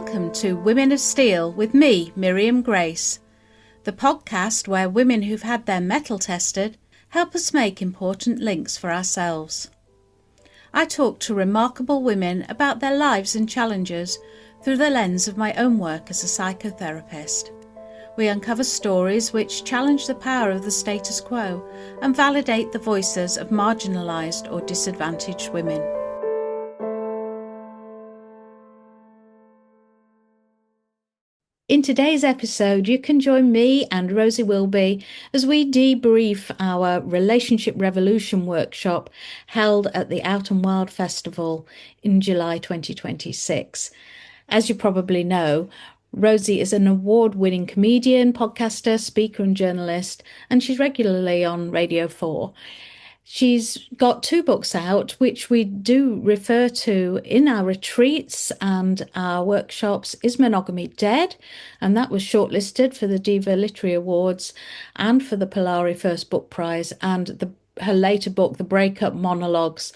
Welcome to Women of Steel with me, Miriam Grace, the podcast where women who've had their mettle tested help us make important links for ourselves. I talk to remarkable women about their lives and challenges through the lens of my own work as a psychotherapist. We uncover stories which challenge the power of the status quo and validate the voices of marginalised or disadvantaged women. In today's episode, you can join me and Rosie Wilby as we debrief our Relationship Revolution workshop held at the Out and Wild Festival in July 2026. As you probably know, Rosie is an award-winning comedian, podcaster, speaker and journalist, and she's regularly on Radio 4. She's got 2 books out, which we do refer to in our retreats and our workshops, is Monogamy Dead, and that was shortlisted for the Diva Literary Awards and for the Polari First Book Prize, and her later book, the Breakup Monologues,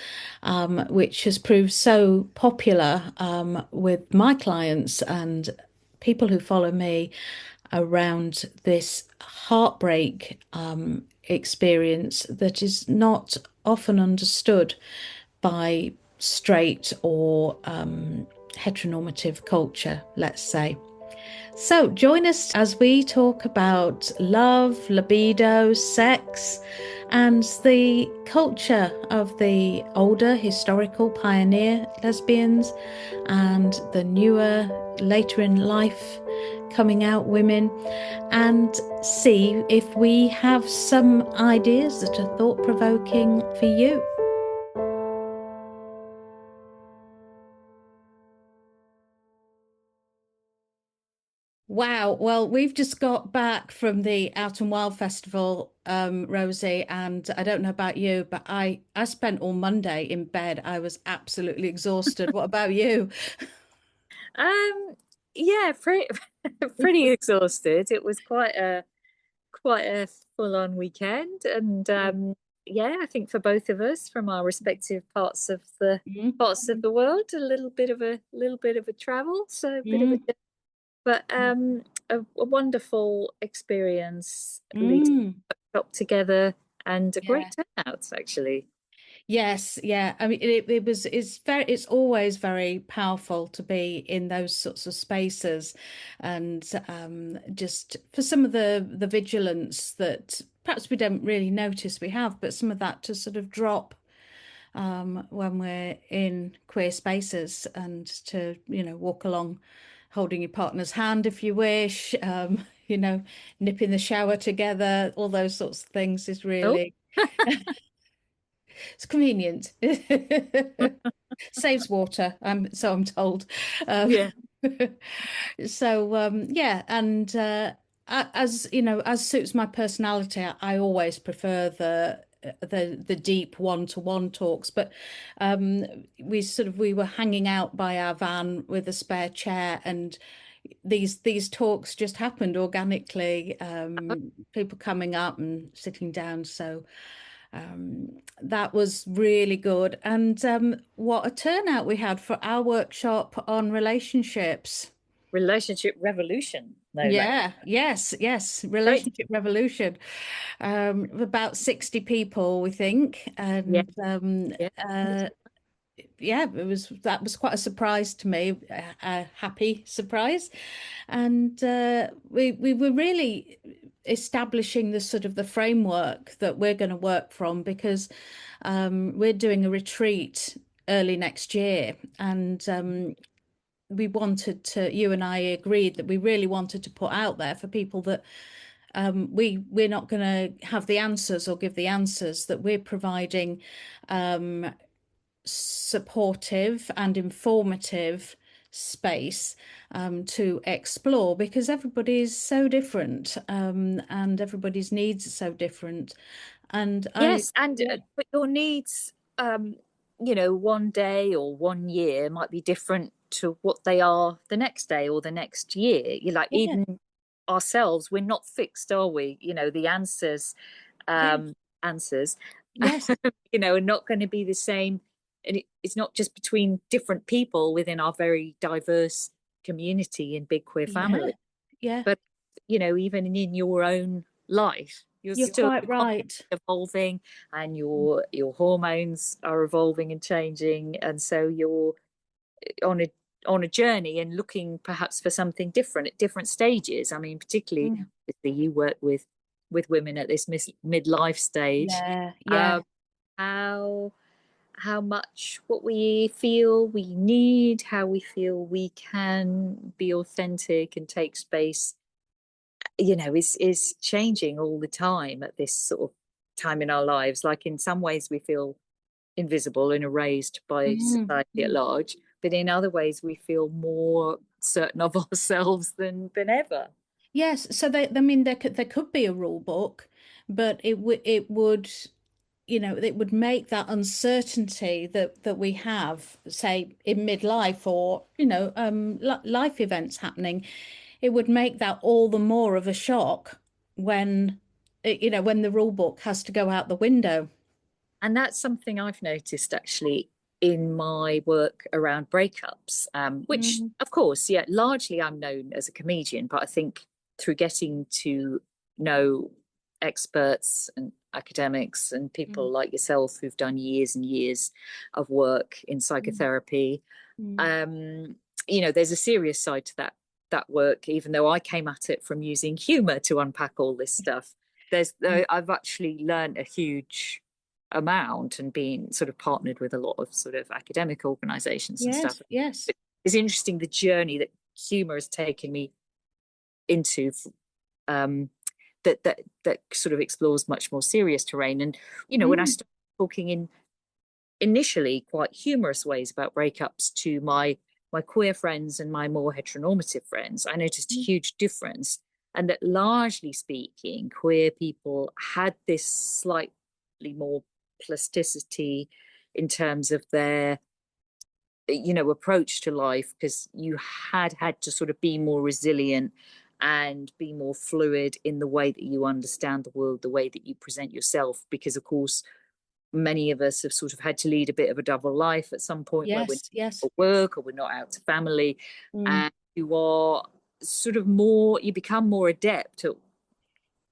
which has proved so popular with my clients and people who follow me around this heartbreak experience that is not often understood by straight or heteronormative culture, let's say. So join us as we talk about love, libido, sex, and the culture of the older historical pioneer lesbians and the newer later in life coming out women, and see if we have some ideas that are thought-provoking for you. Wow, well, we've just got back from the Out and Wild Festival, Rosie, and I don't know about you, but I spent all Monday in bed. I was absolutely exhausted. What about you? Yeah, pretty exhausted. It was quite a full-on weekend, and yeah, I think for both of us from our respective parts of the world, a little bit of a travel, so a bit of a but a wonderful experience leading up together and a great turnout actually. Yes, yeah. I mean, it's always very powerful to be in those sorts of spaces, and just for some of the vigilance that perhaps we don't really notice we have, but some of that to sort of drop when we're in queer spaces, and to, walk along holding your partner's hand if you wish, nip in the shower together, all those sorts of things is Oh, really it's convenient. Saves water, so I'm told. yeah. So yeah, and as you know, as suits my personality, I always prefer the deep one-to-one talks. But we were hanging out by our van with a spare chair, and these talks just happened organically. People coming up and sitting down, so. That was really good. And what a turnout we had for our workshop on relationships. Relationship revolution, no less. Yeah, yes, Great. relationship revolution. About 60 people, we think. Yeah, And yeah. yeah, that was quite a surprise to me, a happy surprise. And we were really establishing the sort of the framework that we're going to work from, because we're doing a retreat early next year, and we wanted to, you and I agreed that we really wanted to put out there for people that we're not going to have the answers or give the answers, that we're providing supportive and informative space to explore, because everybody is so different, and everybody's needs are so different. And Yes, and yeah, but your needs, one day or one year might be different to what they are the next day or the next year. You like yeah, even ourselves, we're not fixed, are we? The answers, yeah, answers, yes, are not going to be the same. And it's not just between different people within our very diverse community and big queer Yeah. family. Yeah. But, you know, even in your own life, you're You're still quite right. evolving, and your hormones are evolving and changing, and so you're on a journey and looking perhaps for something different at different stages. I mean, particularly Mm. you work with women at this midlife stage. Yeah. Yeah. Um, how much what we feel we need, how we feel we can be authentic and take space, you know, is changing all the time at this sort of time in our lives. Like in some ways we feel invisible and erased by Mm. society at Mm. large, but in other ways we feel more certain of ourselves than ever. Yes. So I mean, there could be a rule book, but it would, it would make that uncertainty that we have, say, in midlife, or, life events happening. It would make that all the more of a shock when, when the rule book has to go out the window. And that's something I've noticed actually in my work around breakups, which, Mm. of course, yeah, largely I'm known as a comedian, but I think through getting to know experts and academics and Mm. people like yourself who've done years and years of work in Mm. psychotherapy, Mm. um, you know, there's a serious side to that work, even though I came at it from using humor to unpack all this stuff. Mm. I've actually learned a huge amount and been sort of partnered with a lot of sort of academic organizations and stuff. Yes, yes. It's interesting the journey that humor has taken me into, um, that sort of explores much more serious terrain. And you know, when I Mm. started talking in initially quite humorous ways about breakups to my queer friends and my more heteronormative friends, I noticed a Mm. huge difference. And that largely speaking, queer people had this slightly more plasticity in terms of their, you know, approach to life, because you had to sort of be more resilient and be more fluid in the way that you understand the world, the way that you present yourself, because of course many of us have sort of had to lead a bit of a double life at some point where we're Yes, yes. at work or we're not out to family, Mm. and you are sort of more, you become more adept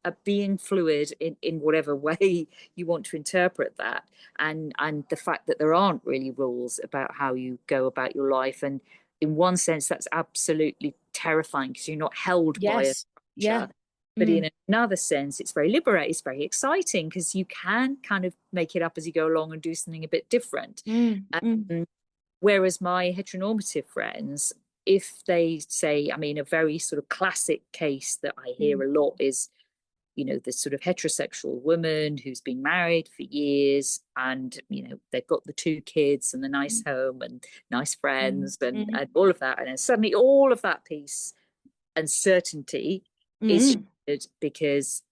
at being fluid in whatever way you want to interpret that, and the fact that there aren't really rules about how you go about your life. And in one sense that's absolutely terrifying because you're not held by a Yes. Yeah. structure, but Mm. in another sense it's very liberating, it's very exciting because you can kind of make it up as you go along and do something a bit different. Mm. Mm. um, Whereas my heteronormative friends, if they say, I mean, a very sort of classic case that I hear Mm. a lot is, you know, this sort of heterosexual woman who's been married for years, and you know they've got the two kids and the nice Mm. home and nice Mm. friends Mm. and all of that, and then suddenly all of that peace and certainty is Mm. shattered because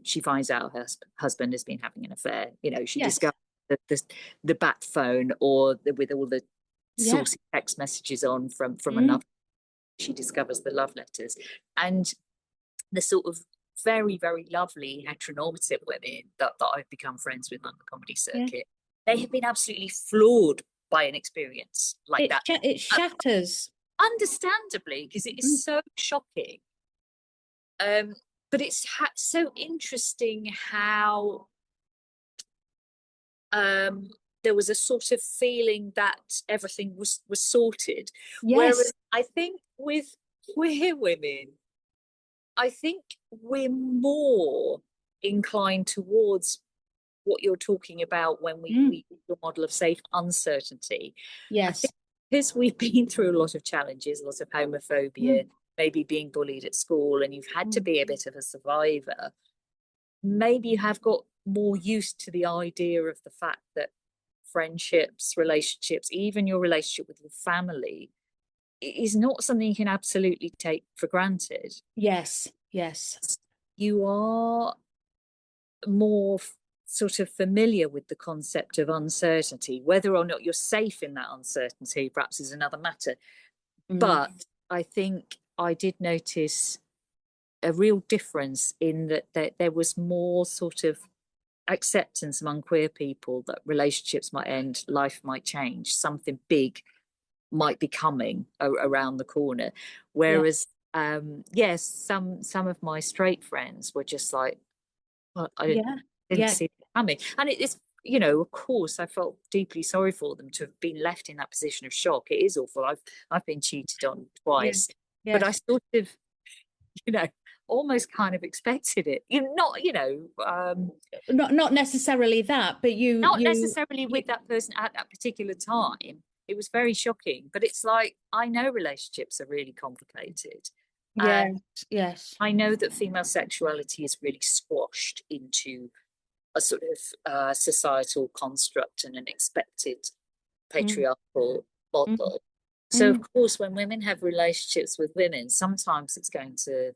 she finds out her husband has been having an affair. You know, she Yes. discovers the bat phone, or with all the Yeah. saucy text messages on from Mm. another. She discovers the love letters, and the sort of very, very lovely heteronormative women that I've become friends with on the comedy Yeah. circuit, they have been absolutely floored by an experience like that. It Uh, shatters. Understandably, because it is Mm. so shocking. But it's so interesting how um, there was a sort of feeling that everything was sorted. Yes. Whereas I think with queer women, I think we're more inclined towards what you're talking about when Mm. we the model of safe uncertainty. I think Yes. because we've been through a lot of challenges, lots of Mm. homophobia, maybe being bullied at school, and you've had to Mm. be a bit of a survivor, maybe you have got more used to the idea of the fact that friendships, relationships, even your relationship with your family is not something you can absolutely take for granted. Yes. Yes. You are more sort of familiar with the concept of uncertainty. Whether or not you're safe in that uncertainty perhaps is another matter. Mm. But I think I did notice a real difference in that there was more sort of acceptance among queer people that relationships might end, life might change, something big might be coming around the corner. Whereas, yes, some of my straight friends were just like, well, I didn't see it coming. And it's, you know, of course, I felt deeply sorry for them to have been left in that position of shock. It is awful. I've been cheated on twice, but I sort of, you know, almost kind of expected it. Not, you know, not necessarily that, but not necessarily with that person at that particular time. It was very shocking, but it's like, I know relationships are really complicated. Yes. I know that female sexuality is really squashed into a sort of societal construct and an expected patriarchal model. So, of course, when women have relationships with women, sometimes it's going to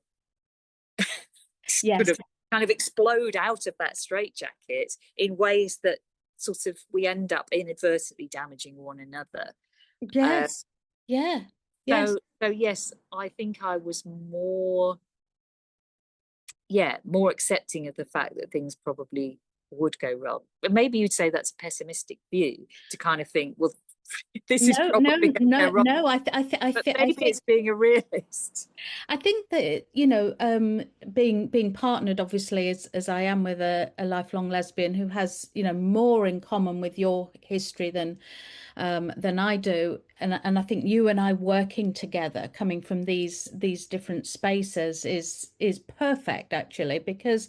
sort of kind of explode out of that straitjacket in ways that sort of we end up inadvertently damaging one another. Yes. So yes, I think I was more accepting of the fact that things probably would go wrong. But maybe you'd say that's a pessimistic view, to kind of think, well, this is probably going to go wrong. No. But maybe it's being a realist. I think that, you know, being partnered, obviously, as I am with a lifelong lesbian who has, you know, more in common with your history than I do, and I think you and I working together, coming from these different spaces, is perfect, actually, because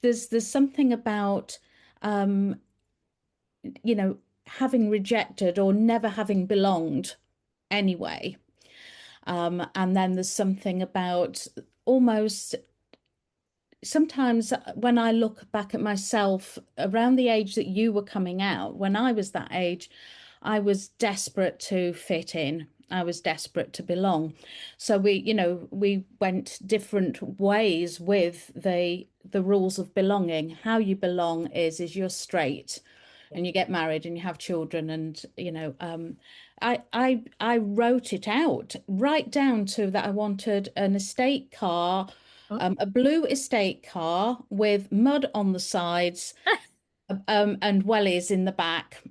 there's something about you know, having rejected or never having belonged anyway. And then there's something about almost sometimes when I look back at myself around the age that you were coming out, when I was that age, I was desperate to fit in. I was desperate to belong. So we went different ways with the rules of belonging. How you belong is you're straight and you get married and you have children, and I wrote it out right down to that I wanted an estate car, a blue estate car with mud on the sides, and wellies in the back,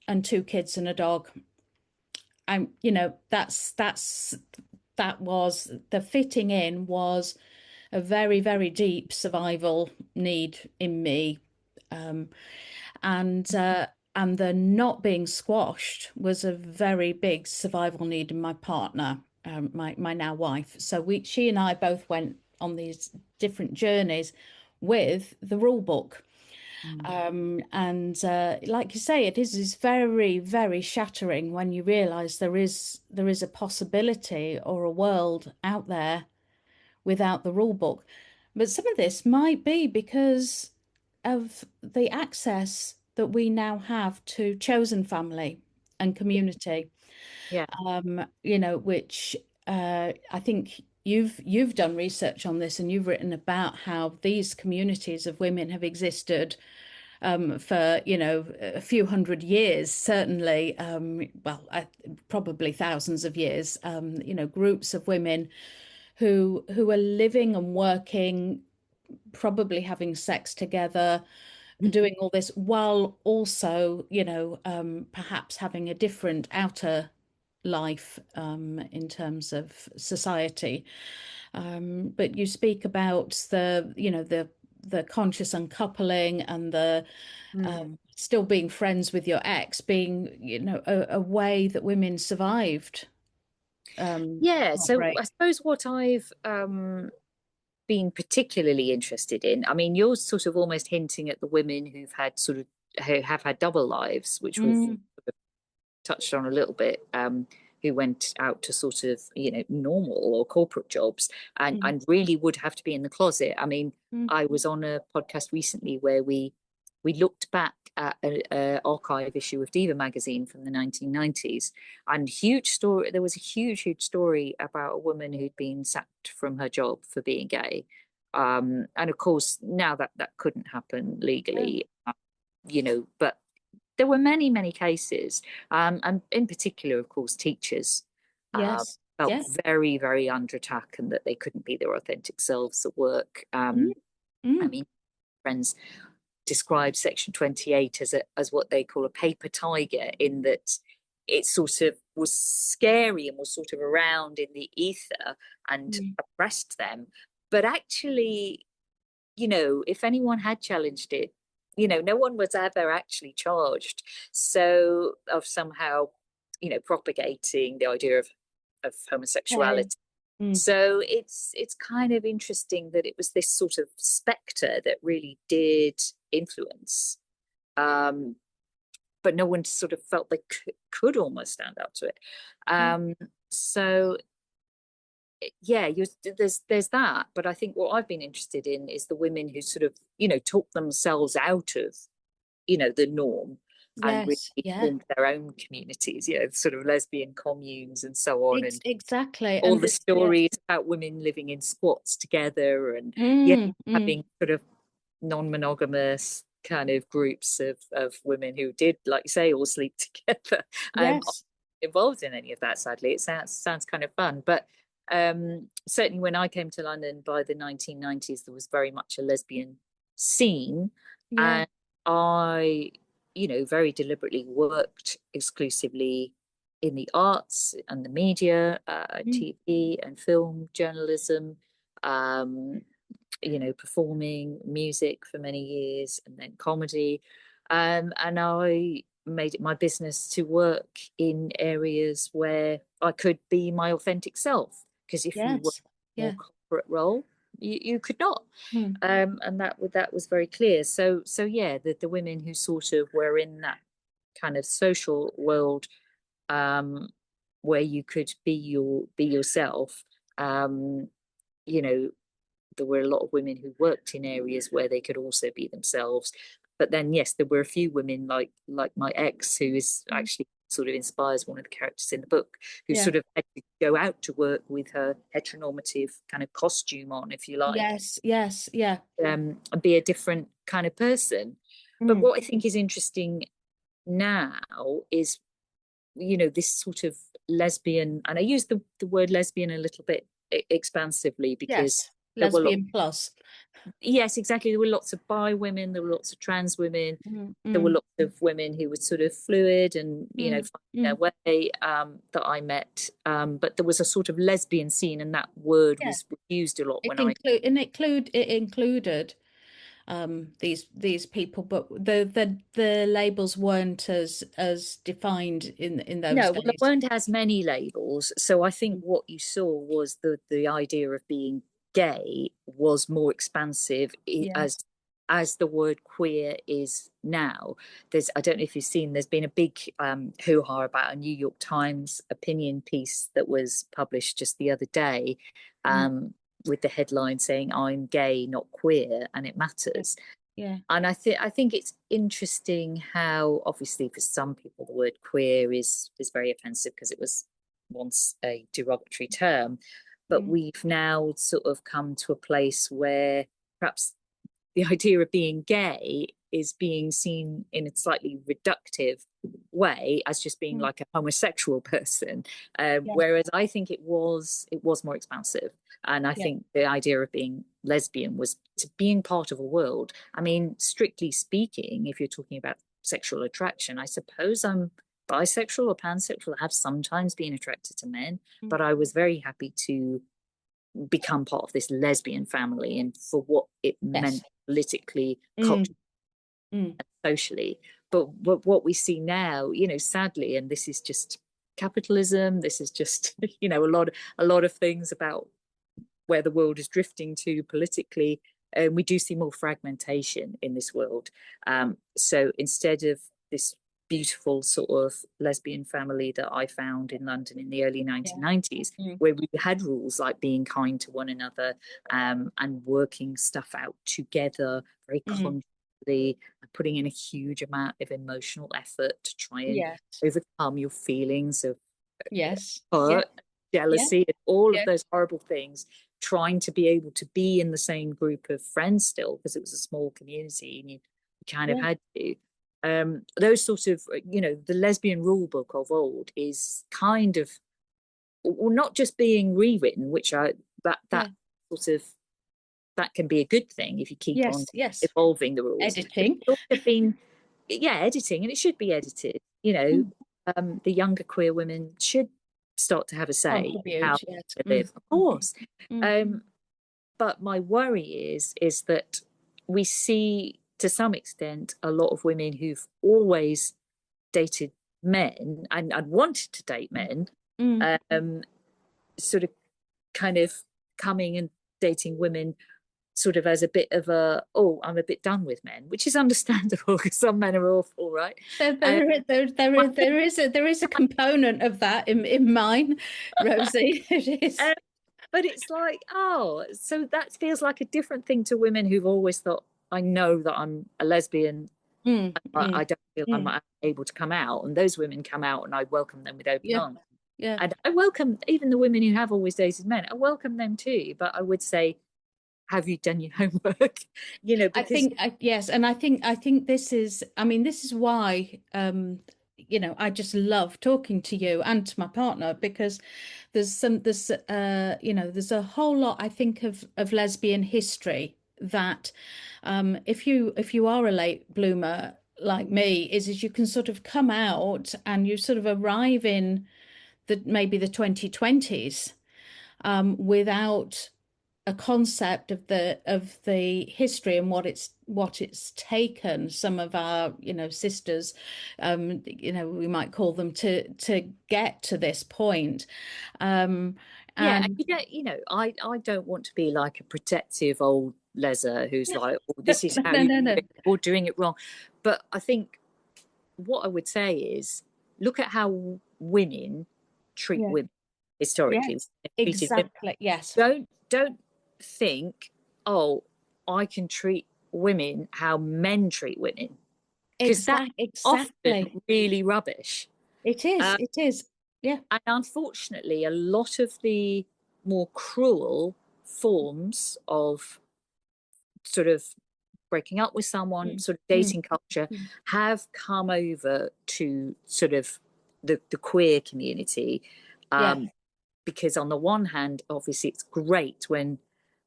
and 2 kids and a dog. That was the fitting in was a very, very deep survival need in me. And the not being squashed was a very big survival need in my partner, my now wife. So she and I both went on these different journeys with the rule book. And like you say, it is very, very shattering when you realize there is a possibility or a world out there without the rule book. But some of this might be because of the access that we now have to chosen family and community. You know, which I think you've done research on this, and you've written about how these communities of women have existed for, you know, a few hundred years, certainly, probably thousands of years, you know, groups of women who are living and working, probably having sex together, doing all this while also, you know, perhaps having a different outer life in terms of society. But you speak about the conscious uncoupling and the still being friends with your ex being, you know, a way that women survived. So I suppose what I've been particularly interested in, I mean, you're sort of almost hinting at the women who have had double lives, which we've touched on a little bit, who went out to sort of, you know, normal or corporate jobs and really would have to be in the closet. I mean, I was on a podcast recently where we looked back at an archive issue of Diva magazine from the 1990s, and there was a huge story about a woman who'd been sacked from her job for being gay. And of course, now that couldn't happen legally, you know, but there were many cases, and in particular, of course, teachers felt very, very under attack, and that they couldn't be their authentic selves at work. I mean, friends describe Section 28 as what they call a paper tiger, in that it sort of was scary and was sort of around in the ether and oppressed them. But actually, if anyone had challenged it, no one was ever actually charged. So of somehow, propagating the idea of Okay. homosexuality. So it's kind of interesting that it was this sort of spectre that really did influence, but no one sort of felt they could almost stand up to it. So yeah, there's that. But I think what I've been interested in is the women who sort of, talk themselves out of, the norm and really Yes. Yeah. formed their own communities, sort of lesbian communes and so on, and Exactly. all And the this, yes. stories about women living in squats together and having sort of non-monogamous kind of groups of women who did, like you say, all sleep together. Yes. Involved in any of that, sadly. It sounds kind of fun, but certainly when I came to London by the 1990s, there was very much a lesbian scene, Yeah. and I, very deliberately worked exclusively in the arts and the media, TV and film journalism, um, performing music for many years and then comedy. And I made it my business to work in areas where I could be my authentic self. Because if you were Yes. a more Yeah. corporate role, you could not. Mm. And that was very clear. So yeah, the women who sort of were in that kind of social world, um, where you could be yourself, you know, there were a lot of women who worked in areas where they could also be themselves. But then, yes, there were a few women like my ex, who is actually sort of inspires one of the characters in the book, who Yeah. sort of had to go out to work with her heteronormative kind of costume on, if you like, Yes. Yes. Yeah. and be a different kind of person. But Mm. what I think is interesting now is, this sort of lesbian, and I use the word lesbian a little bit expansively because Yes. there were Lesbian plus. yes, exactly. There were lots of bi women, there were lots of trans women, Mm. there were Mm. lots of women who were sort of fluid and, Mm. finding their Mm. way, that I met. But there was a sort of lesbian scene, and that word Yeah. was used a lot It when I. included these people, but the labels weren't as defined in those No, well, there days. weren't as many labels. So I think Mm. what you saw was the idea of being gay was more expansive, Yeah. as the word queer is now. I don't know if you've seen, there's been a big hoo-ha about a New York Times opinion piece that was published just the other day, Mm. with the headline saying "I'm gay, not queer, and it Yeah. matters." Yeah. And I think it's interesting how, obviously, for some people the word queer is very offensive because it was once a derogatory term, but Mm. we've now sort of come to a place where perhaps the idea of being gay is being seen in a slightly reductive way as just being Mm. like a homosexual person, Yeah. whereas I think it was more expansive. And I Yeah. think the idea of being lesbian was to being part of a world. I mean, strictly speaking, if you're talking about sexual attraction, I suppose I'm bisexual or pansexual. I have sometimes been attracted to men, Mm. but I was very happy to become part of this lesbian family and for what it Yes. meant politically, Mm. culturally, Mm. and socially. But what we see now, sadly, and this is just capitalism, this is just a lot of things about where the world is drifting to politically, and we do see more fragmentation in this world. So instead of this beautiful sort of lesbian family that I found in London in the early Yeah. 1990s, Mm. where we had rules like being kind to one another, and working stuff out together very Mm. consciously, and putting in a huge amount of emotional effort to try and Yes. overcome your feelings of Yes. Yeah. hurt, Yeah. jealousy, and all of Yeah. those horrible things, trying to be able to be in the same group of friends still, because it was a small community and you kind of Yeah. had to. Those sort of, the lesbian rule book of old is kind of, well, not just being rewritten, which that Yeah. sort of, that can be a good thing if you keep on Yes. Yes. evolving the rules. But Editing. it's also been, yeah, editing, and it should be edited, Mm. the younger queer women should start to have a say Contribute, how yes. to live, of course. Mm. But my worry is that we see, to some extent, a lot of women who've always dated men and wanted to date men, sort of kind of coming and dating women sort of as a bit of I'm a bit done with men, which is understandable because some men are awful, right? There is a component of that in mine, Rosie. It is. But it's like, so that feels like a different thing to women who've always thought, I know that I'm a lesbian. I don't feel I'm able to come out. And those women come out and I welcome them with open arms. Yeah. And I welcome even the women who have always dated men. I welcome them too. But I would say, have you done your homework? Because I think yes, and I think this is, I mean, this is why I just love talking to you and to my partner, because there's a whole lot, I think, of lesbian history that if you are a late bloomer like me, is you can sort of come out and you sort of arrive in maybe the 2020s without a concept of the history and what it's taken some of our sisters, we might call them, to get to this point. And I don't want to be like a protective old leser who's like, this is how you're doing it wrong. But I think what I would say is, look at how women treat women historically. Yes, exactly. Yes. Don't think, I can treat women how men treat women, because that's often really rubbish. It is. Yeah. And unfortunately, a lot of the more cruel forms of sort of breaking up with someone, sort of dating culture, have come over to sort of the queer community. Because on the one hand, obviously, it's great when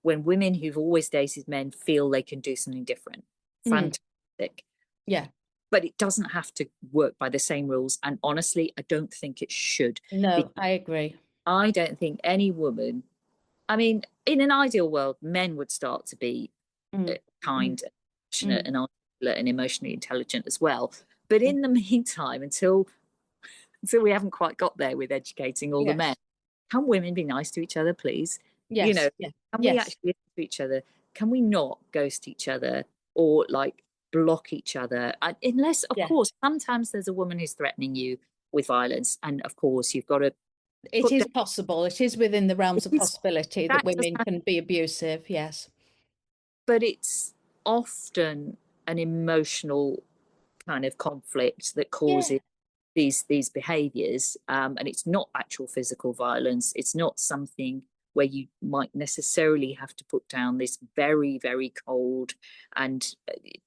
women who've always dated men feel they can do something different. Fantastic. Yeah. But it doesn't have to work by the same rules. And honestly, I don't think it should. No, I agree. I don't think any woman, I mean, in an ideal world, men would start to be kind, passionate, and articulate and emotionally intelligent as well. But in the meantime, until we haven't quite got there with educating all the men, can women be nice to each other, please? Yes. Can we actually listen to each other? Can we not ghost each other or like block each other? Unless, of course, sometimes there's a woman who's threatening you with violence, and of course you've got to. It is possible. It is within the realms of possibility that women can be abusive. Yes, but it's often an emotional kind of conflict that causes these behaviors, and it's not actual physical violence. It's not something where you might necessarily have to put down this very, very cold and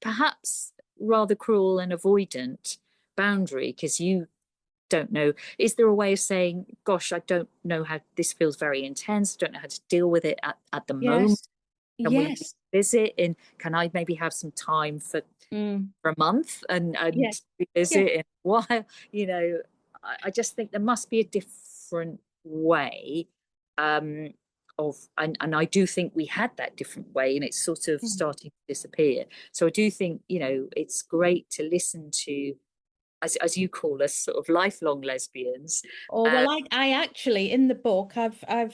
perhaps rather cruel and avoidant boundary, because you don't know, is there a way of saying, gosh, I don't know how, this feels very intense, I don't know how to deal with it at the moment. Can we visit, and can I maybe have some time for a month and visit in a while? I just think there must be a different way and I do think we had that different way, and it's sort of starting to disappear. So I do think, it's great to listen to, as you call us, sort of lifelong lesbians. I actually, in the book, I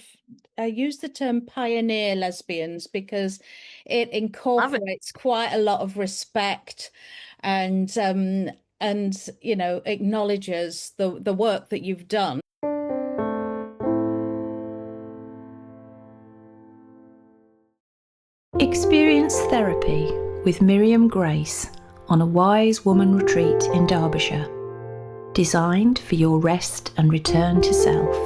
used the term pioneer lesbians because it incorporates quite a lot of respect and acknowledges the work that you've done. Experience therapy with Miriam Grace on a Wise Woman retreat in Derbyshire. Designed for your rest and return to self.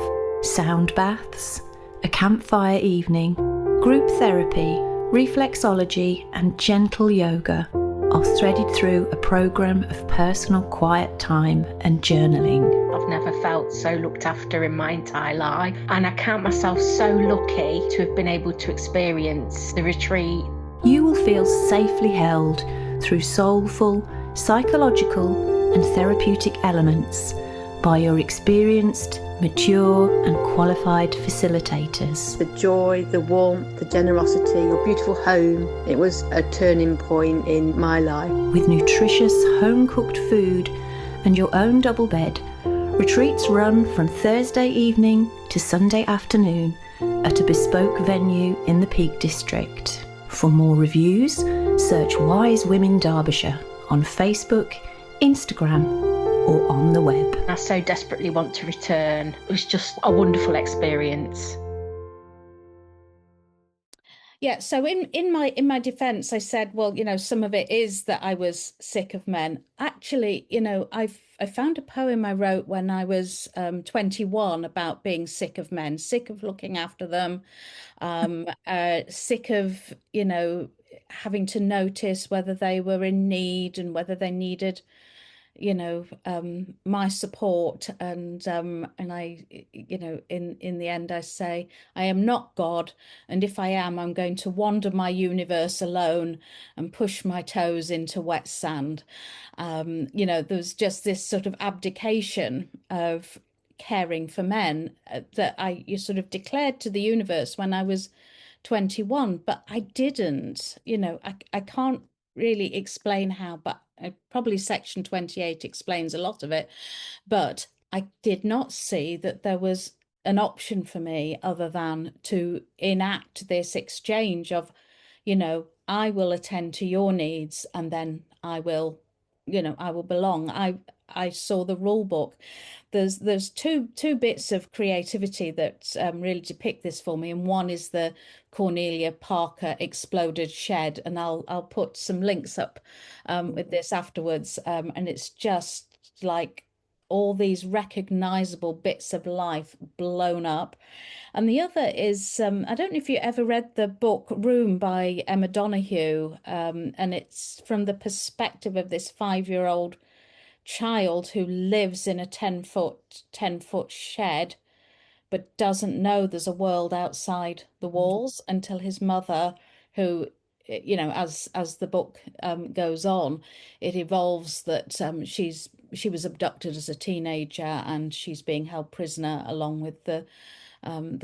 Sound baths, a campfire evening, group therapy, reflexology and gentle yoga are threaded through a programme of personal quiet time and journaling. I've never felt so looked after in my entire life, and I count myself so lucky to have been able to experience the retreat. You will feel safely held through soulful, psychological and therapeutic elements by your experienced, mature and qualified facilitators. The joy, the warmth, the generosity, your beautiful home. It was a turning point in my life. With nutritious home-cooked food and your own double bed, retreats run from Thursday evening to Sunday afternoon at a bespoke venue in the Peak District. For more reviews, search Wise Women Derbyshire on Facebook, Instagram or on the web. I so desperately want to return. It was just a wonderful experience. Yeah, so in my defense, I said, well, some of it is that I was sick of men. Actually, I found a poem I wrote when I was 21 about being sick of men, sick of looking after them, sick of, having to notice whether they were in need and whether they needed my support, and I, in the end I say, I am not God, and if I am, I'm going to wander my universe alone and push my toes into wet sand. There's just this sort of abdication of caring for men that you sort of declared to the universe when I was 21, but I didn't. I can't really explain how, but probably Section 28 explains a lot of it. But I did not see that there was an option for me other than to enact this exchange of, I will attend to your needs, and then I will belong. I saw the rule book. There's two bits of creativity that really depict this for me, and one is the Cornelia Parker Exploded Shed, and I'll put some links up with this afterwards, and it's just like all these recognizable bits of life blown up. And the other is, I don't know if you ever read the book Room by Emma Donoghue, and it's from the perspective of this 5-year-old child who lives in a 10-foot shed, but doesn't know there's a world outside the walls until his mother, who, as the book goes on, it evolves that she was abducted as a teenager and she's being held prisoner along with the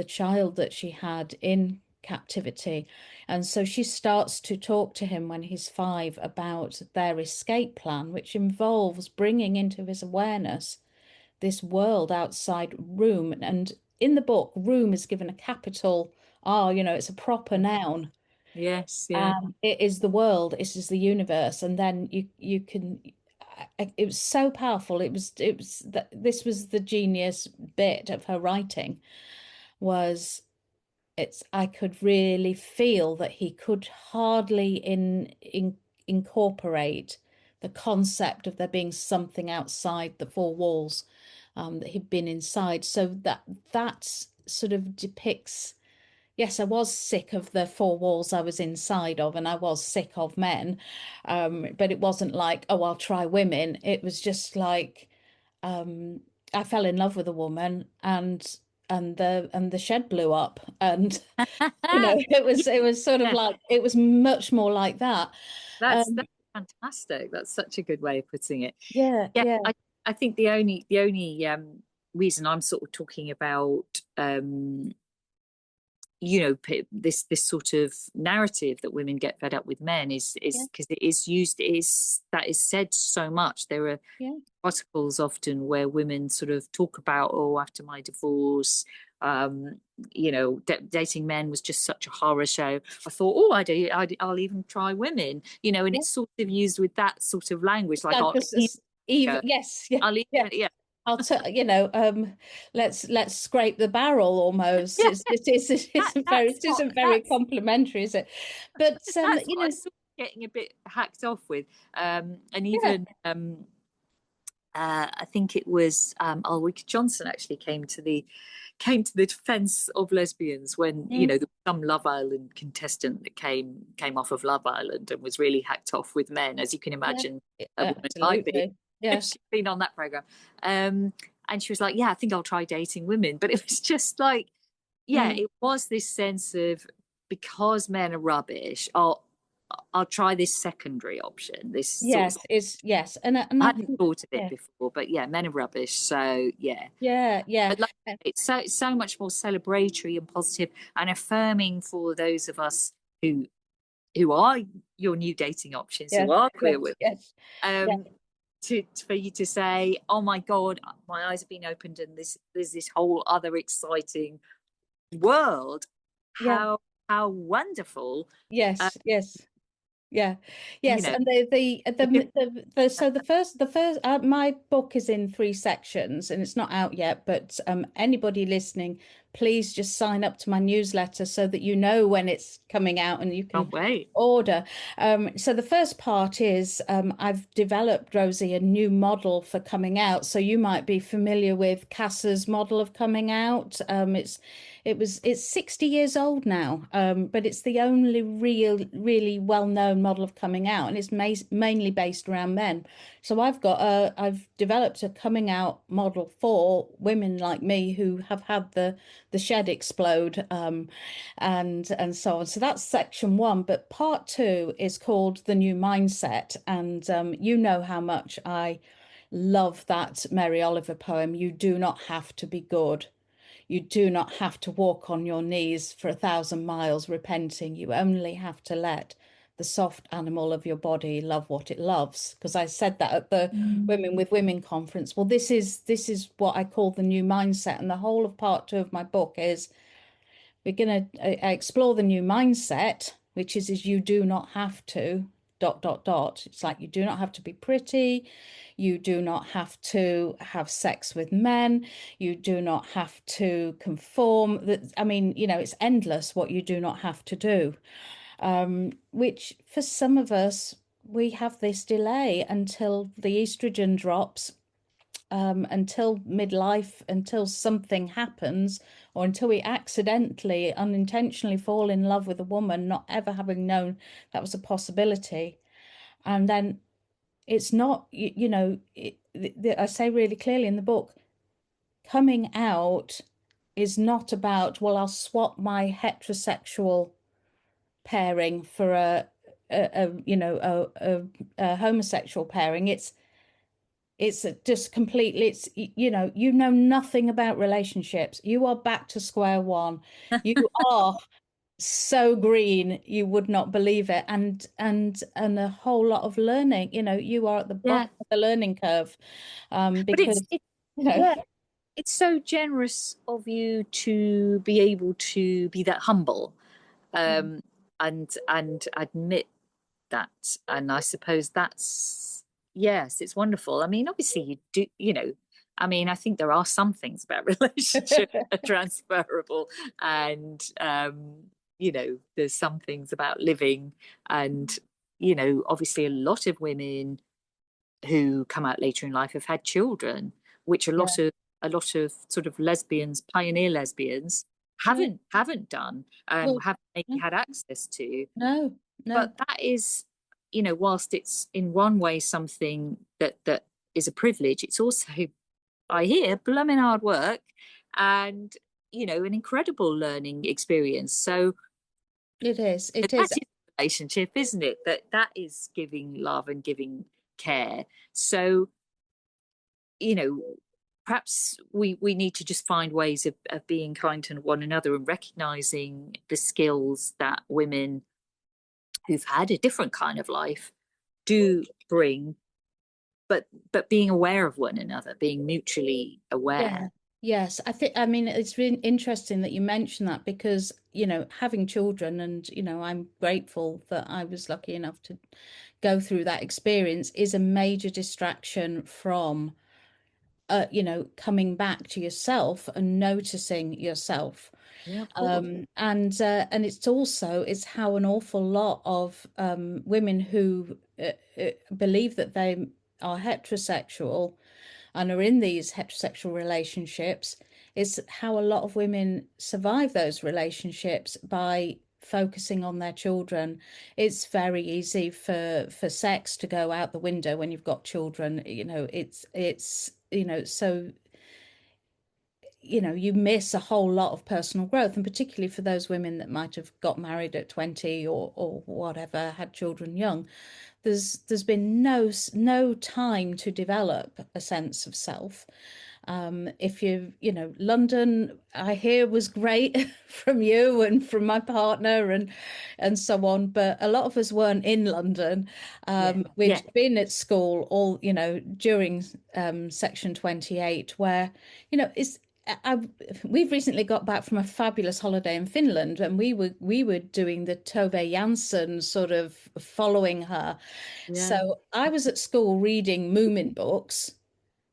child that she had in captivity. And so she starts to talk to him when he's 5 about their escape plan, which involves bringing into his awareness this world outside Room. And in the book, Room is given a capital R, it's a proper noun. Yes, yeah. It is the world, it is the universe. And then you can, it was so powerful. This was the genius bit of her writing, was I could really feel that he could hardly incorporate the concept of there being something outside the 4 walls that he'd been inside. So that sort of depicts, yes, I was sick of the 4 walls I was inside of, and I was sick of men, but it wasn't like, oh, I'll try women. It was just like I fell in love with a woman, and the shed blew up, and it was sort of like, it was much more like that. That's fantastic. That's such a good way of putting it. Yeah. I think the only reason I'm sort of talking about this sort of narrative that women get fed up with men is because it is used, that is said so much. There are articles often where women sort of talk about, oh, after my divorce, dating men was just such a horror show. I thought, oh, I'll even try women, and it's sort of used with that sort of language, like yes, I'll even, I'll let's scrape the barrel almost. Yeah. It isn't very complimentary, is it? But that's what I'm sort of getting a bit hacked off with, and even I think it was Ulrika Johnson actually came to the defence of lesbians when there was some Love Island contestant that came off of Love Island and was really hacked off with men, as you can imagine. A woman might be. Yeah, she's been on that program, and she was like, "Yeah, I think I'll try dating women." But it was just like, it was this sense of, because men are rubbish, I'll try this secondary option. This Yes, sort of, it's yes, I I hadn't think thought of it yeah, before, but yeah, men are rubbish. So yeah, yeah. but like, it's so much more celebratory and positive and affirming for those of us who are your new dating options, Yes, who are queer yes, women. yes, yes, For you to say, oh my God, my eyes have been opened and there's this whole other exciting world. yeah, How wonderful. Uh, yes, yes. Yeah, you yes, know, and so the first my book is in three sections and it's not out yet, but anybody listening, please just sign up to my newsletter so that you know when it's coming out and you can can't wait. order. So the first part is I've developed, Rosie, a new model for coming out. So you might be familiar with Cass's model of coming out. It's 60 years old now, but it's the only really well-known model of coming out, and it's mainly based around men. So I've developed a coming out model for women like me who have had the shed explode, and so on. So that's section one. But part two is called The New Mindset, and you know how much I love that Mary Oliver poem. You do not have to be good. You do not have to walk on your knees for 1,000 miles repenting. You only have to let the soft animal of your body love what it loves. Because I said that at the Women with Women conference. Well, this is what I call the new mindset. And the whole of part two of my book is we're going to explore the new mindset, which is you do not have to dot dot dot. It's like you do not have to be pretty, you do not have to have sex with men, you do not have to conform. That, I mean, it's endless what you do not have to do, which for some of us, we have this delay until the estrogen drops, until midlife, until something happens, or until we accidentally, unintentionally fall in love with a woman, not ever having known that was a possibility. And then it's not, I say really clearly in the book, coming out is not about, well, I'll swap my heterosexual pairing for a homosexual pairing. It's just completely, you know nothing about relationships. You are back to square one. You are so green, you would not believe it. And a whole lot of learning. You are at the Yeah, bottom of the learning curve, but because, yeah, it's so generous of you to be able to be that humble, um, and admit that. And I suppose that's, yes, it's wonderful. I mean, obviously you do, I mean, I think there are some things about relationship that are transferable, and there's some things about living, and obviously a lot of women who come out later in life have had children, which yeah, a lot of sort of lesbians, pioneer lesbians, yeah. haven't done, Well, haven't maybe no, had access to. no, no. But that is, whilst it's in one way something that is a privilege, it's also, I hear, blooming hard work, and an incredible learning experience. So It is. It that is. is a relationship, isn't it? That is giving love and giving care. So perhaps we need to just find ways of being kind to one another and recognizing the skills that women who've had a different kind of life do bring, but being aware of one another, being mutually Yeah. aware. Yes, I mean, it's really interesting that you mentioned that because, having children, and, I'm grateful that I was lucky enough to go through that experience, is a major distraction from, coming back to yourself and noticing yourself. Yeah, of course. And it's how an awful lot of women who believe that they are heterosexual and are in these heterosexual relationships, is how a lot of women survive those relationships by focusing on their children. It's very easy for sex to go out the window when you've got children. So you miss a whole lot of personal growth, and particularly for those women that might have got married at 20 or whatever, had children young, there's been no time to develop a sense of self. If London, I hear, was great from you and from my partner and so on, but a lot of us weren't in London. We'd been at school all, during Section 28, where, we've recently got back from a fabulous holiday in Finland, and we were doing the Tove Jansson, sort of following her. So I was at school reading Moomin books,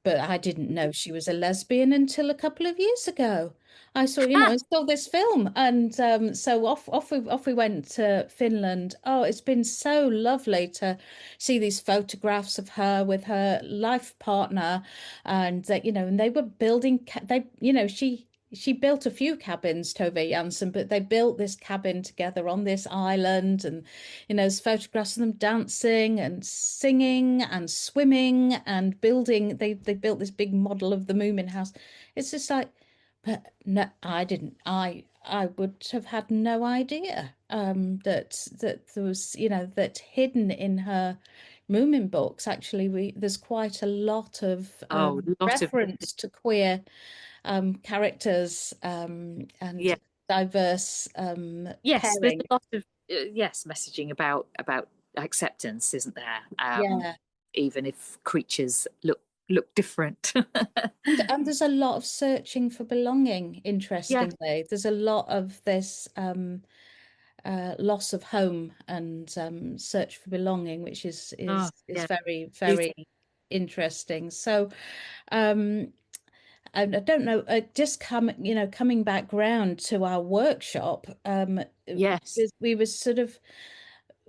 but I didn't know she was a lesbian until a couple of years ago. I saw this film, and so off we went to Finland. Oh, it's been so lovely to see these photographs of her with her life partner, and and they were building. She built a few cabins, Tove Jansson, but they built this cabin together on this island, and there's photographs of them dancing and singing and swimming and building. They built this big model of the Moomin house. It's just like, but no, I didn't. I would have had no idea that there was, that hidden in her Moomin books. Actually, there's quite a lot of reference to queer characters and diverse yes, there's pairing. a lot of messaging about acceptance, isn't there? Even if creatures look different. and there's a lot of searching for belonging, interestingly. There's a lot of this loss of home and search for belonging, which is very, very interesting. So and I don't know, just coming back round to our workshop,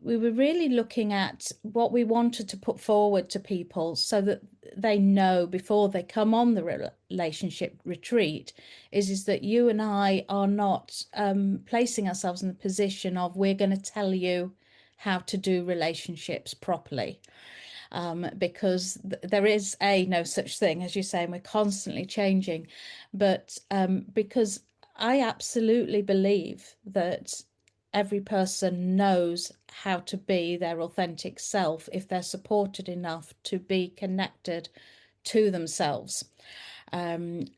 we were really looking at what we wanted to put forward to people so that they know before they come on the relationship retreat is that you and I are not placing ourselves in the position of we're going to tell you how to do relationships properly. Because there is no such thing, as you say, and we're constantly changing. But because I absolutely believe that every person knows how to be their authentic self if they're supported enough to be connected to themselves. And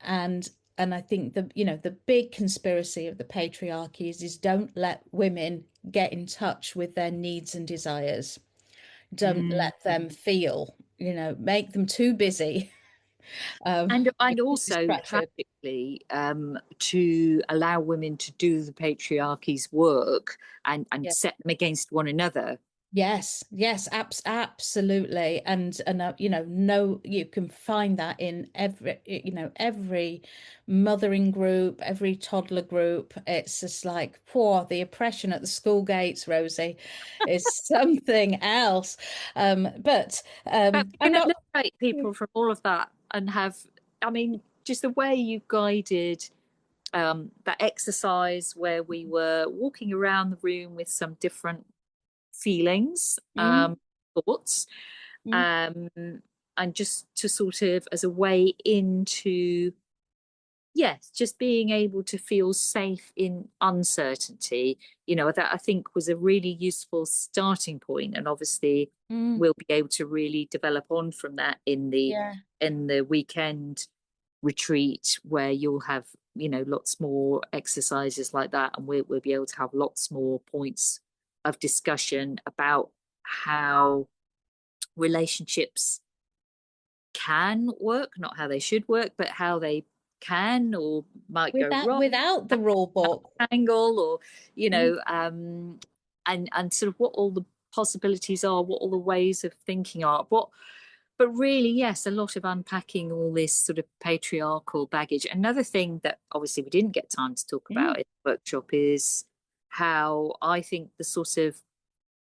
I think the big conspiracy of the patriarchy is don't let women get in touch with their needs and desires. Don't let them feel, make them too busy. And also tragically, to allow women to do the patriarchy's work and set them against one another. Yes, absolutely. And you can find that in every mothering group, every toddler group. It's just like, the oppression at the school gates, Rosie, is something else. But I'm not liberate people from all of that and just the way you guided that exercise where we were walking around the room with some different feelings, thoughts, and just to sort of as a way into just being able to feel safe in uncertainty, that I think was a really useful starting point, and obviously we'll be able to really develop on from that in the weekend retreat, where you'll have lots more exercises like that, and we'll be able to have lots more points of discussion about how relationships can work, not how they should work, but how they can or might go wrong without the rule book angle, or and sort of what all the possibilities are, what all the ways of thinking are, but really, yes, a lot of unpacking all this sort of patriarchal baggage. Another thing that obviously we didn't get time to talk about in the workshop is how I think the sort of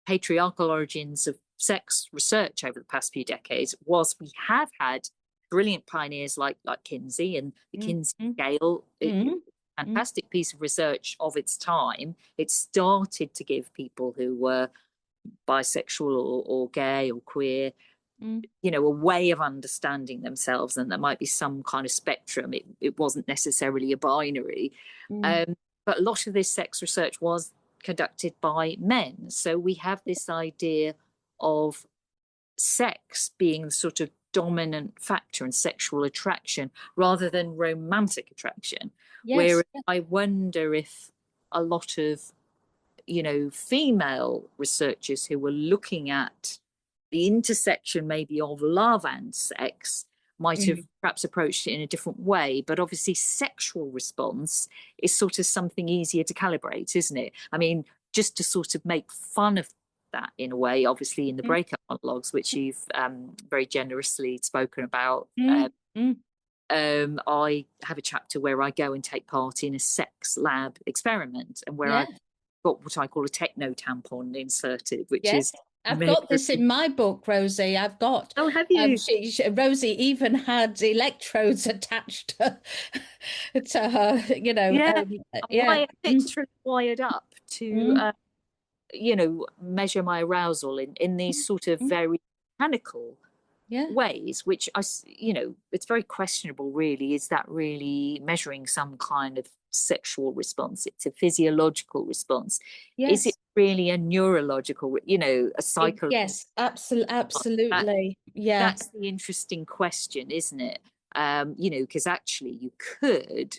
patriarchal origins of sex research over the past few decades was we have had brilliant pioneers like Kinsey and the Kinsey scale. Fantastic piece of research of its time. It started to give people who were bisexual or gay or queer you know, a way of understanding themselves, and there might be some kind of spectrum. It wasn't necessarily a binary. But a lot of this sex research was conducted by men. So we have this idea of sex being the sort of dominant factor in sexual attraction rather than romantic attraction. Yes. Whereas I wonder if a lot of, you know, female researchers who were looking at the intersection maybe of love and sex might have perhaps approached it in a different way. But obviously sexual response is sort of something easier to calibrate, isn't it? I mean, just to sort of make fun of that in a way, obviously in the Breakup Monologues, which you've very generously spoken about, I have a chapter where I go and take part in a sex lab experiment, and where I've got what I call a techno tampon inserted, which is I've got this in my book, Rosie. I've got. Oh, have you? Rosie even had electrodes attached to her. You know, It's wired up to, you know, measure my arousal in these sort of very mechanical ways, which you know, it's very questionable, really. Is that really measuring some kind of sexual response? It's a physiological response. Is it really a neurological, you know, a psychological? Yes, absolutely. That's the interesting question, isn't it? You know, because actually you could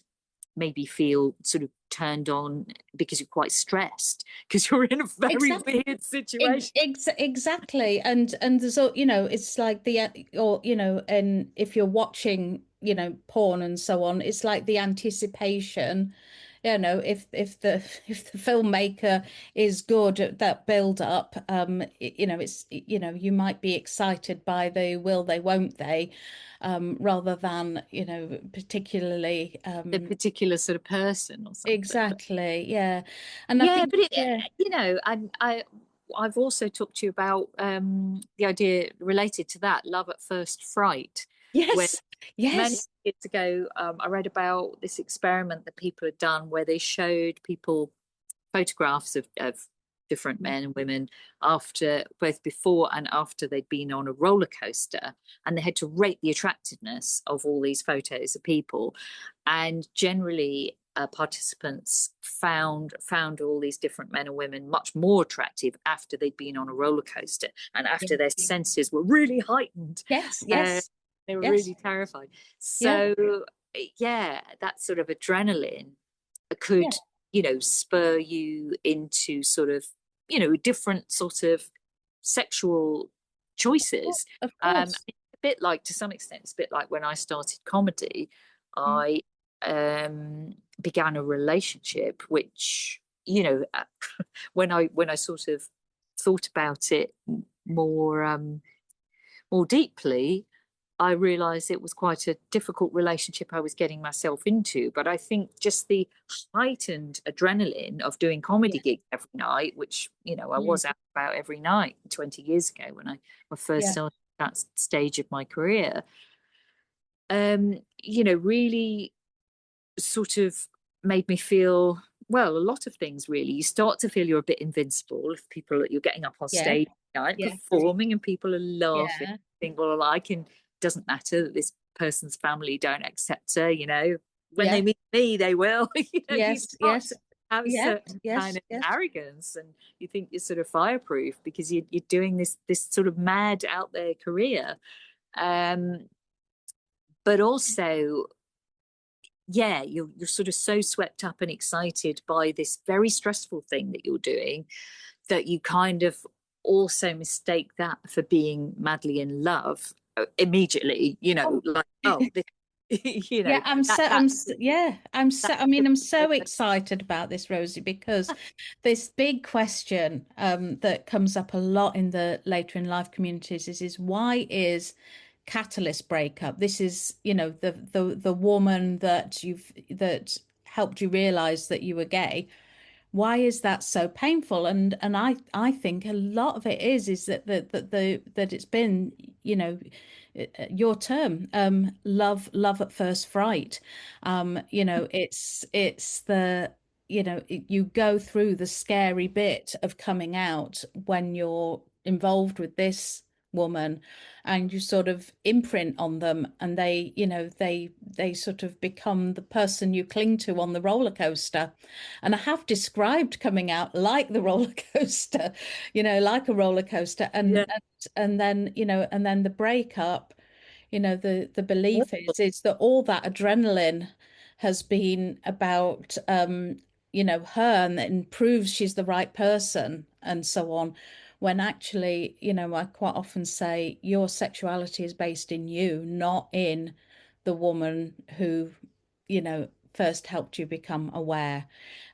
maybe feel sort of turned on because you're quite stressed because you're in a very weird situation. Exactly. And there's, you know, it's like or, you know, and if you're watching, you know, porn and so on, it's like the anticipation. You know, if the filmmaker is good at that build up, you know, it's, you know, you might be excited by the will they, won't they, rather than, you know, particularly the particular sort of person or something. Exactly, yeah. And I think, you know, I've also talked to you about the idea related to that, love at first fright. Yes. Many years ago, I read about this experiment that people had done where they showed people photographs of different men and women after, both before and after they'd been on a roller coaster, and they had to rate the attractiveness of all these photos of people. And generally participants found all these different men and women much more attractive after they'd been on a roller coaster and after their senses were really heightened. They were really terrified. So that sort of adrenaline could, you know, spur you into sort of, you know, different sort of sexual choices. Of course. It's a bit like, to some extent, it's a bit like when I started comedy, I began a relationship which, you know, when I sort of thought about it more deeply, I realized it was quite a difficult relationship I was getting myself into. But I think just the heightened adrenaline of doing comedy gigs every night, which, you know, I was out about every night 20 years ago when I first started that stage of my career, you know, really sort of made me feel, well, a lot of things, really. You start to feel you're a bit invincible if you're getting up on stage tonight, performing, and people are laughing. I think, well, doesn't matter that this person's family don't accept her, you know, when they meet me, they will. You know, you start to have a certain kind of arrogance, and you think you're sort of fireproof because you're doing this sort of mad out there career. But also, you're sort of so swept up and excited by this very stressful thing that you're doing that you kind of also mistake that for being madly in love immediately, you know, like, you know. I'm so excited about this, Rosie, because this big question that comes up a lot in the later in life communities is why is catalyst breakup? This is, you know, the woman that helped you realize that you were gay. Why is that so painful? And I think a lot of it is that it's been, you know, your term, love at first fright. You know, it's the, you know, you go through the scary bit of coming out when you're involved with this woman, and you sort of imprint on them, and they, you know, they sort of become the person you cling to on the roller coaster. And I have described coming out like the roller coaster, you know, like a roller coaster, and then, you know, and then the breakup, you know, the belief is that all that adrenaline has been about you know, her, and proves she's the right person and so on, when actually, you know, I quite often say your sexuality is based in you, not in the woman who, you know, first helped you become aware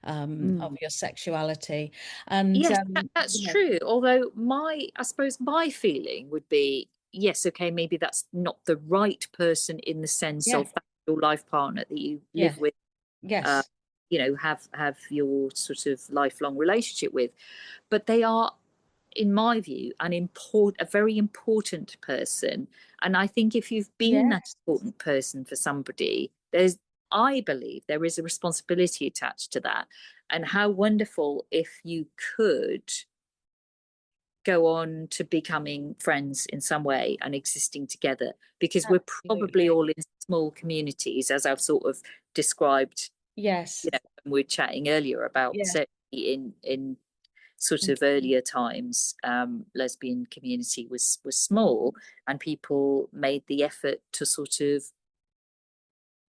of your sexuality. And yes, that's you know, true. Although I suppose my feeling would be, yes, okay, maybe that's not the right person in the sense yeah, of that your life partner that you yeah, live with, yes, you know, have your sort of lifelong relationship with, but they are, in my view, a very important person. And I think if you've been yeah, that important person for somebody, I believe there is a responsibility attached to that. And how wonderful if you could go on to becoming friends in some way and existing together, because we're probably absolutely, all in small communities, as I've sort of described, yes, you know, when we were chatting earlier about yeah, certainly in sort of earlier times, lesbian community was small, and people made the effort to sort of,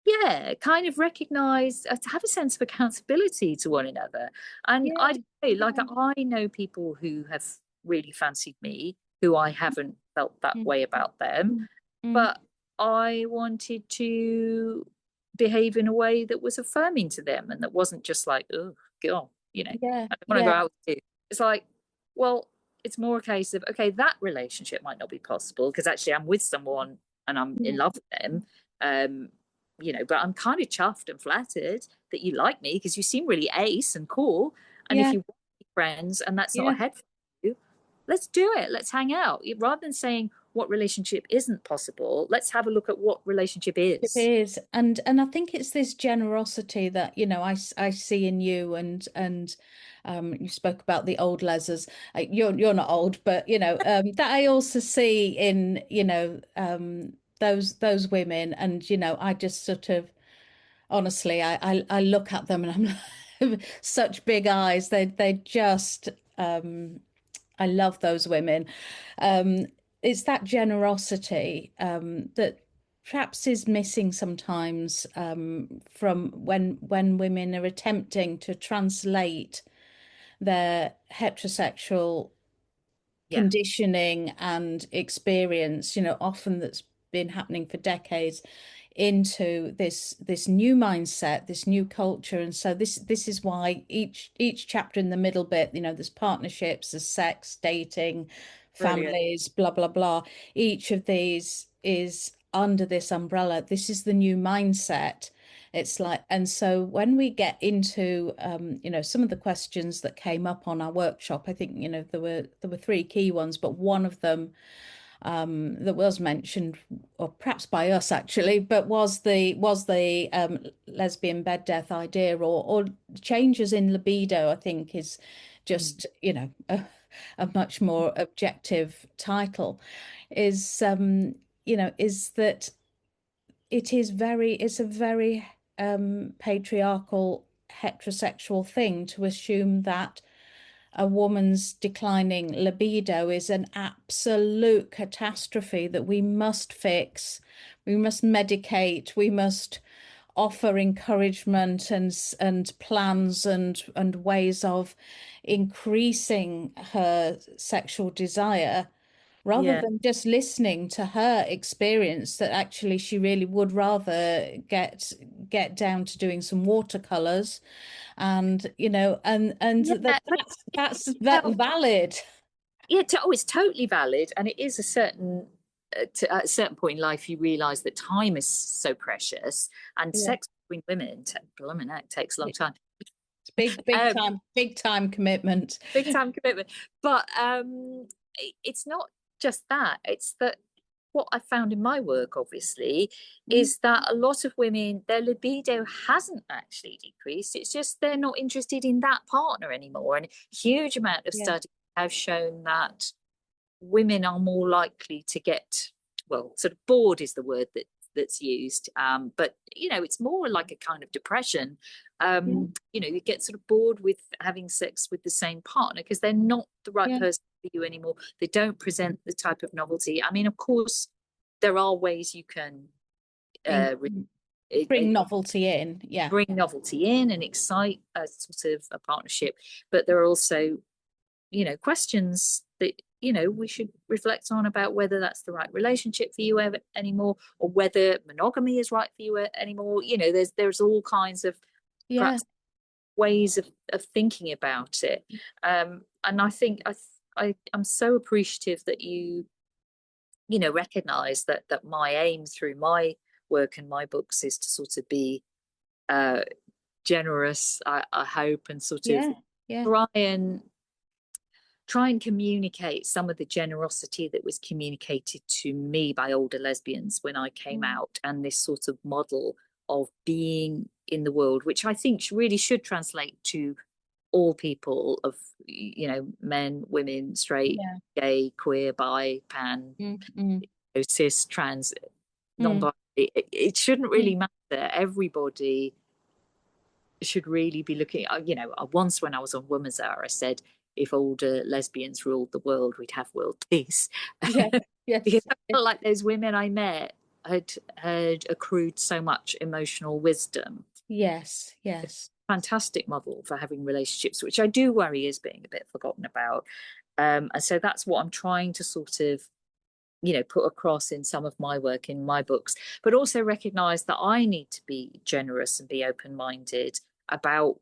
yeah, kind of recognize, to have a sense of accountability to one another. And yeah, I say, like, I know people who have really fancied me, who I haven't felt that mm, way about them, mm, mm, but I wanted to behave in a way that was affirming to them, and that wasn't just like, oh god, you know, yeah, I don't want to go yeah, out with you. It's like, well, it's more a case of, okay, that relationship might not be possible because actually I'm with someone and I'm in yeah, love with them, um you know, but I'm kind of chuffed and flattered that you like me because you seem really ace and cool. And if yeah, you want to be friends and that's not yeah. a head for you, let's do it. Let's hang out. Rather than saying what relationship isn't possible, let's have a look at what relationship It is. is, and I think it's this generosity that, you know, I see in you, and you spoke about the old lesers. You're not old, but you know, that I also see in, you know, those women, and you know, I just sort of honestly, I look at them and I'm such big eyes. They just I love those women. Um, it's that generosity that perhaps is missing sometimes from when women are attempting to translate their heterosexual Yeah, conditioning and experience, you know, often that's been happening for decades, into this new mindset, this new culture. And so this is why each chapter in the middle bit, you know, there's partnerships, there's sex, dating, brilliant. families, blah blah blah. Each of these is under this umbrella. This is the new mindset. It's like, and so when we get into you know, some of the questions that came up on our workshop, I think, you know, there were three key ones, but one of them that was mentioned, or perhaps by us actually, but was the lesbian bed death idea, or changes in libido, I think is just, you know, a much more objective title, is you know, is that it's a very patriarchal heterosexual thing to assume that a woman's declining libido is an absolute catastrophe that we must fix, we must medicate, we must offer encouragement and plans and ways of increasing her sexual desire, rather Yeah, than just listening to her experience, that actually she really would rather get down to doing some watercolors, and you know, and yeah, that but that's well, valid. yeah, it's totally valid, and it is a certain, at a certain point in life, you realise that time is so precious, and Yeah, sex between women, blimey, it takes a long it's time. big Um, time, big time commitment. big time commitment. But it's not just that. It's that what I found in my work, obviously, Mm, is that a lot of women, their libido hasn't actually decreased. It's just they're not interested in that partner anymore. And a huge amount of yeah, studies have shown that women are more likely to get, well, sort of bored is the word that's used, but it's more like a kind of depression. You get sort of bored with having sex with the same partner because they're not the right person for you anymore. They don't present the type of novelty. I mean, of course, there are ways you can bring novelty in, bring novelty in and excite a sort of a partnership, but there are also questions that we should reflect on about whether that's the right relationship for you anymore, or whether monogamy is right for you anymore. There's all kinds of perhaps ways of thinking about it, and I think I'm so appreciative that you recognize that my aim through my work and my books is to sort of be generous, I hope, and sort of try and communicate some of the generosity that was communicated to me by older lesbians when I came out, and this sort of model of being in the world, which I think really should translate to all people of, men, women, straight, gay, queer, bi, pan, cis, trans, non-binary. It shouldn't really matter. Everybody should really be looking. Once when I was on Women's Hour, I said, if older lesbians ruled the world, we'd have world peace. Because I felt like those women I met had accrued so much emotional wisdom. Yes. Fantastic model for having relationships, which I do worry is being a bit forgotten about. And so that's what I'm trying to sort of, put across in some of my work in my books, but also recognize that I need to be generous and be open-minded about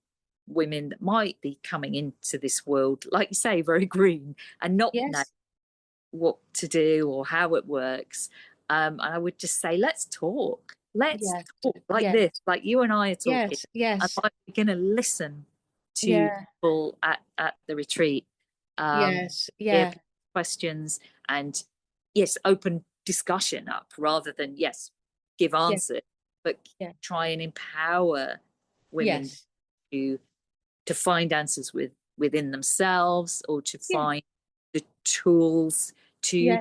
women that might be coming into this world, like you say, very green and not know what to do or how it works. And I would just say, let's talk. Let's talk like this, like you and I are talking. And I'm going to listen to people at the retreat. Questions and open discussion up rather than give answers, but try and empower women to find answers within themselves, or to find the tools to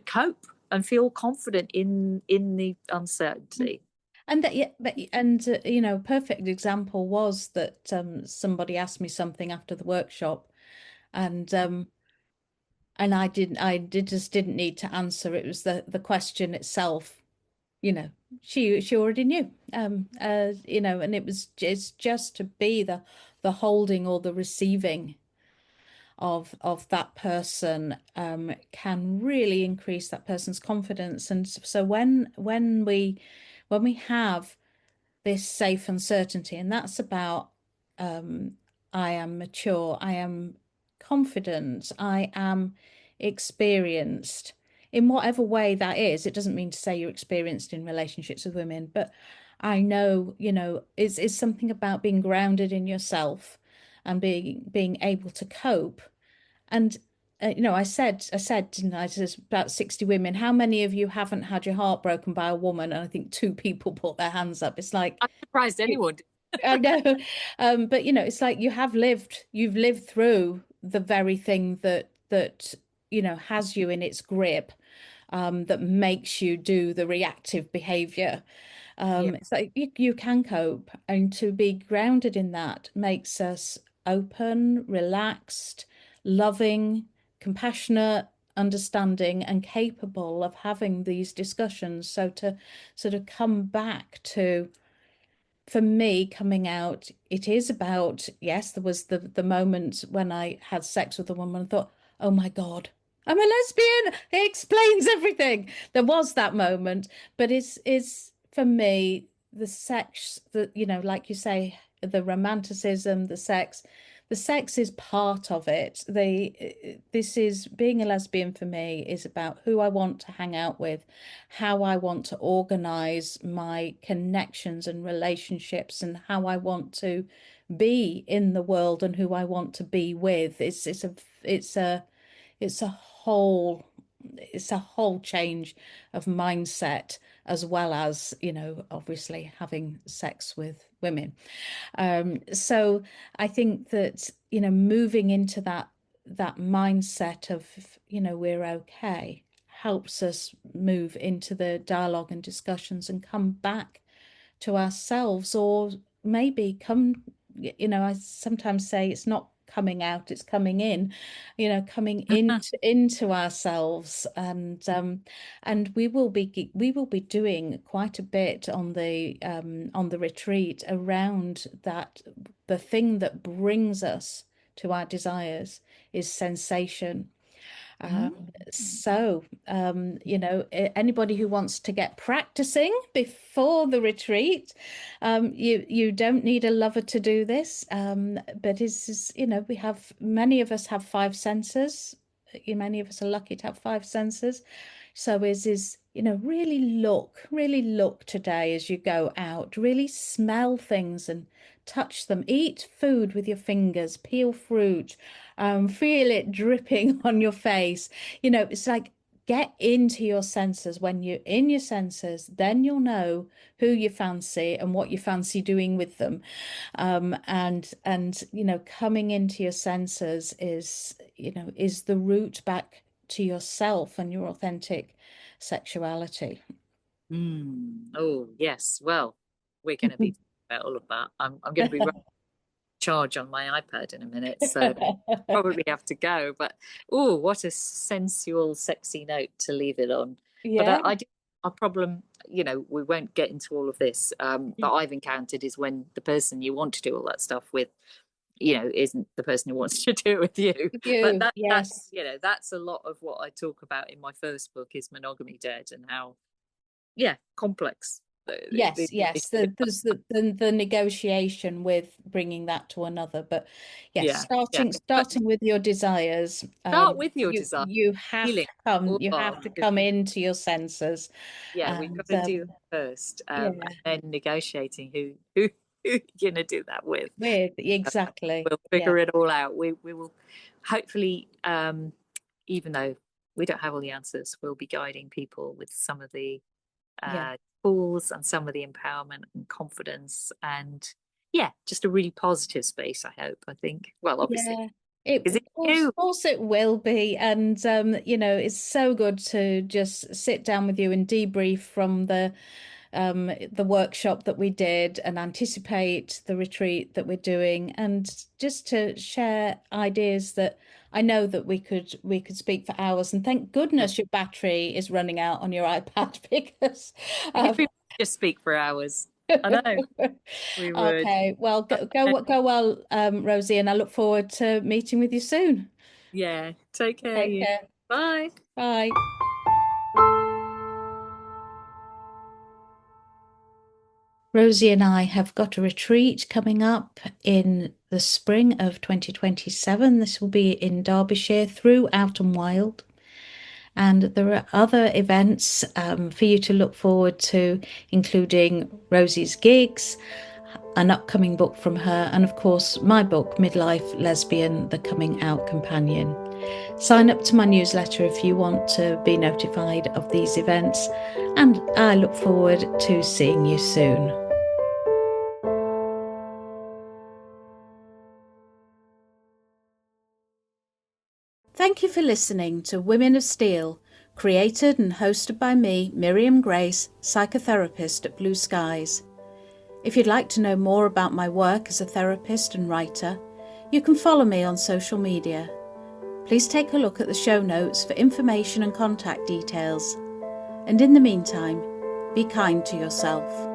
cope and feel confident in the uncertainty. And a perfect example was that somebody asked me something after the workshop, and I just didn't need to answer. It was the question itself. She already knew. And it's just to be the holding or the receiving of that person can really increase that person's confidence. And so when we have this safe uncertainty, and that's about I am mature, I am confident, I am experienced in whatever way that is. It doesn't mean to say you're experienced in relationships with women, but I know, it's something about being grounded in yourself and being able to cope. And I said, didn't I, there's about 60 women. How many of you haven't had your heart broken by a woman? And I think 2 people put their hands up. It's like, I'm surprised anyone did. I know. But it's like you've lived through the very thing that has you in its grip, that makes you do the reactive behavior. It's like you can cope, and to be grounded in that makes us open, relaxed, loving, compassionate, understanding, and capable of having these discussions. So to sort of come back to, for me, coming out, it is about, yes, there was the moment when I had sex with a woman and thought, oh my God, I'm a lesbian. It explains everything. There was that moment, but it's for me, the sex, like you say, the romanticism, the sex is part of it. This is, being a lesbian for me is about who I want to hang out with, how I want to organize my connections and relationships, and how I want to be in the world and who I want to be with. It's a whole change of mindset, as well as, obviously having sex with women. So I think that, moving into that mindset of, we're okay, helps us move into the dialogue and discussions and come back to ourselves, or maybe come, I sometimes say it's not coming out, it's coming in, coming into ourselves. And we will be doing quite a bit on the retreat around that. The thing that brings us to our desires is sensation. So, anybody who wants to get practicing before the retreat, you don't need a lover to do this. But many of us have five senses. Many of us are lucky to have five senses. So really look today as you go out, really smell things and touch them, eat food with your fingers, peel fruit, feel it dripping on your face. It's like, get into your senses. When you're in your senses, then you'll know who you fancy and what you fancy doing with them. And coming into your senses is the route back to yourself and your authentic sexuality. Oh, yes. Well, we're going to be talking about all of that. I'm going to be charge on my iPad in a minute, so probably have to go. But what a sensual, sexy note to leave it on. Yeah. But I do a problem, we won't get into all of this, that I've encountered is when the person you want to do all that stuff with, isn't the person who wants to do it with you. But that's a lot of what I talk about in my first book, is Monogamy Dead, and how complex. Yes. There's the negotiation with bringing that to another, but starting with your desires. Start with your desires. You have to come into your senses. We've got to do that first, and then negotiating who you're going to do that with. Exactly. We'll figure it all out. We will hopefully, even though we don't have all the answers, we'll be guiding people with some of the tools and some of the empowerment and confidence, and just a really positive space, I think. Well, obviously. Of course it will be. And it's so good to just sit down with you and debrief from the workshop that we did and anticipate the retreat that we're doing, and just to share ideas that I know that we could speak for hours. And thank goodness your battery is running out on your iPad, because if we just speak for hours, I know we would. Okay, well, go well, Rosie, and I look forward to meeting with you soon. Yeah, take care. Bye. Bye. Rosie and I have got a retreat coming up in the spring of 2027. This will be in Derbyshire through Out and Wild. And there are other events for you to look forward to, including Rosie's gigs, an upcoming book from her, and of course my book, Midlife Lesbian, The Coming Out Companion. Sign up to my newsletter if you want to be notified of these events, and I look forward to seeing you soon. Thank you for listening to Women of Steel, created and hosted by me, Miriam Grace, psychotherapist at Blue Skies. If you'd like to know more about my work as a therapist and writer, you can follow me on social media. Please take a look at the show notes for information and contact details. And in the meantime, be kind to yourself.